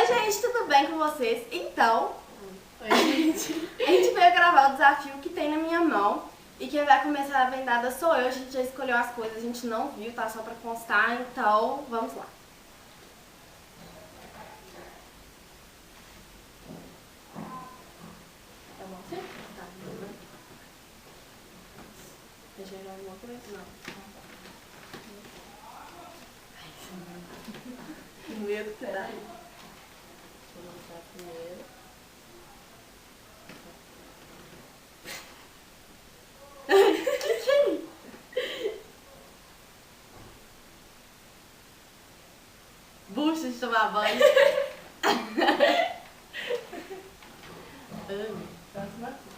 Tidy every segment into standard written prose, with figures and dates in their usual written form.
gente, tudo bem com vocês? Então, Oi, gente. a gente veio gravar o desafio que tem na minha mão. E quem vai começar a vendada sou eu. A gente já escolheu as coisas, a gente não viu, tá? Só pra constar, então vamos lá. Tá bom assim? Tá. Deixa eu jogar alguma coisa? Não. Primeiro, peraí. Deixa eu mostrar primeiro. Bucha de tomar banho. Próxima coisa.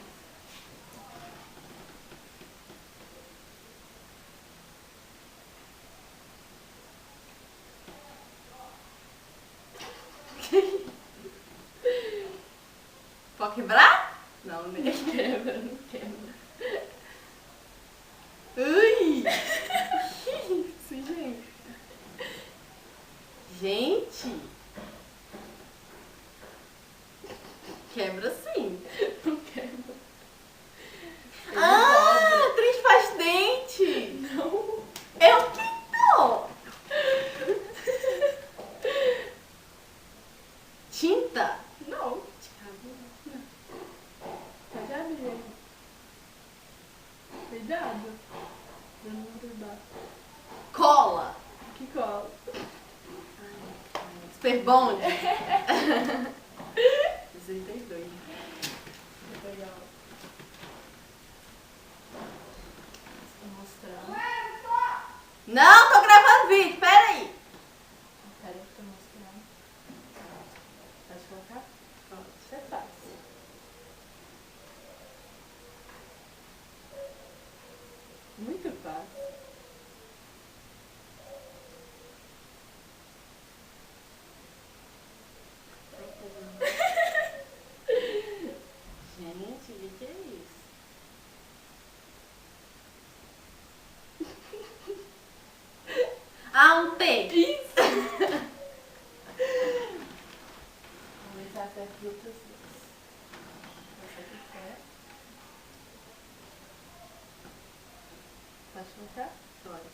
Pode quebrar? Não, nem quebra, não quebra. Ui! Sim, gente. Gente! Quebra sim. Não quebra. Ah, trem de pasta de dente! Não. Eu que tô! Tinta? Não. Pode abrir aí. Cuidado. Pra não grudar. Cola? Que cola. Super bond? 62. Vou pegar o... Estou mostrando. Não, tô gravando vídeo, peraí! Pera aí que eu tô mostrando. Pode colocar? Pronto, isso é fácil. Muito fácil. Gente, o que é isso? Ah, um T! Isso! Vamos ver se acerta as outras duas. Essa aqui certo. Pode colocar? Pode.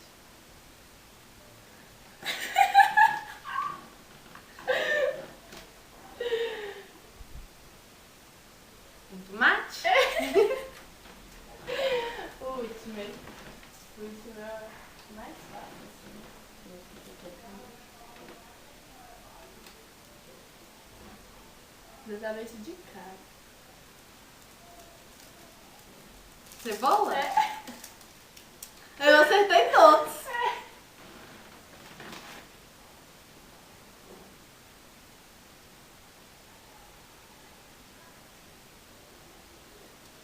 Um tomate? O último é mais fácil, assim. Exatamente de cara. Cebola? É. Eu acertei todos.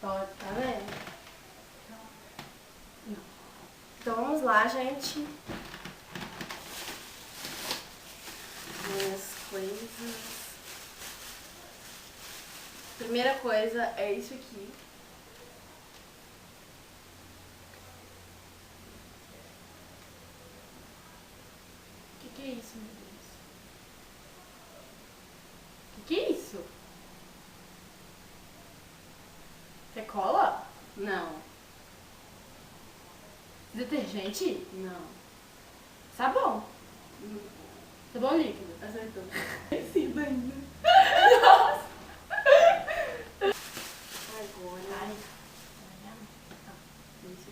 Pode, tá vendo? Então vamos lá, gente. Minhas coisas. Primeira coisa é isso aqui. O que é isso, meu Deus? O que é isso? É cola? Não. Detergente? Não. Sabão? Sabão líquido? Acertou. Sim, ainda. Agora. Ai. Isso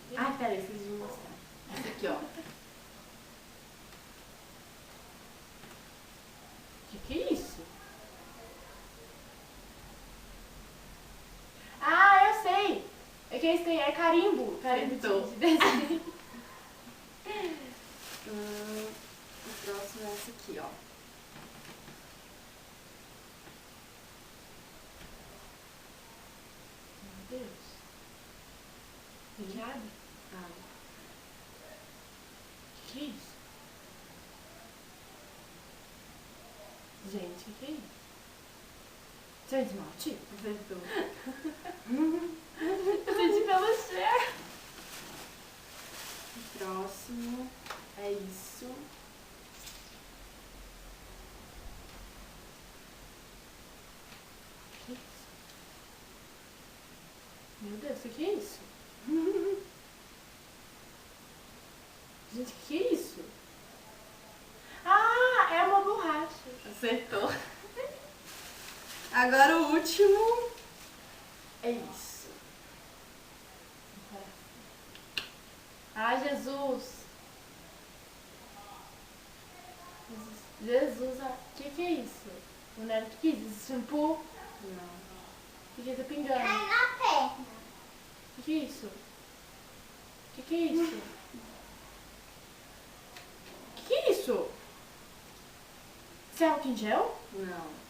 aqui. Ai, peraí, esqueci de mostrar. Isso aqui, ó. O que é isso? Ah, eu sei! É que esse é carimbo. Carimbo Acertou. de desenho. O próximo é esse aqui, ó. Meu Deus. Ele abre? Ah, O que é isso? Gente, o que é isso? Isso é esmalte? acertou. Eu senti pelo cheiro. O próximo é isso. isso aqui é isso? Gente, o que é isso? Ah, é uma borracha. Acertou. Agora o último é isso. Ah, Jesus. Jesus, o que é isso? Mulher, o que é isso? Shampoo? Não. O que é? Tá pingando? Na perna. O que é isso? O que é isso? O que é isso? Isso é álcool em gel? Não.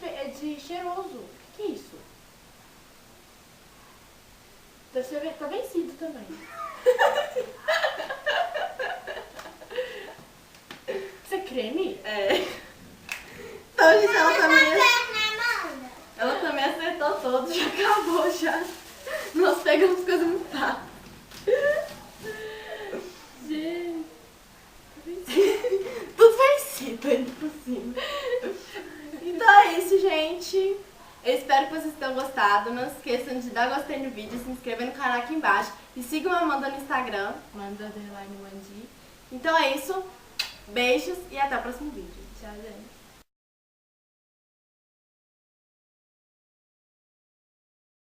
É de cheiroso. O que é isso? Deve ser, tá vencido também. Isso é creme? É. Então, gente, Perna, ela também acertou todos, já acabou já. Nós pegamos coisa muito fácil. Gente. Tudo vencido ainda por cima. Então é isso, gente. Eu espero que vocês tenham gostado. Não se esqueçam de dar gostei no vídeo, se inscrever no canal aqui embaixo e sigam a Amanda no Instagram. Manda underline Mandi. Então é isso. Beijos e até o próximo vídeo. Tchau, gente.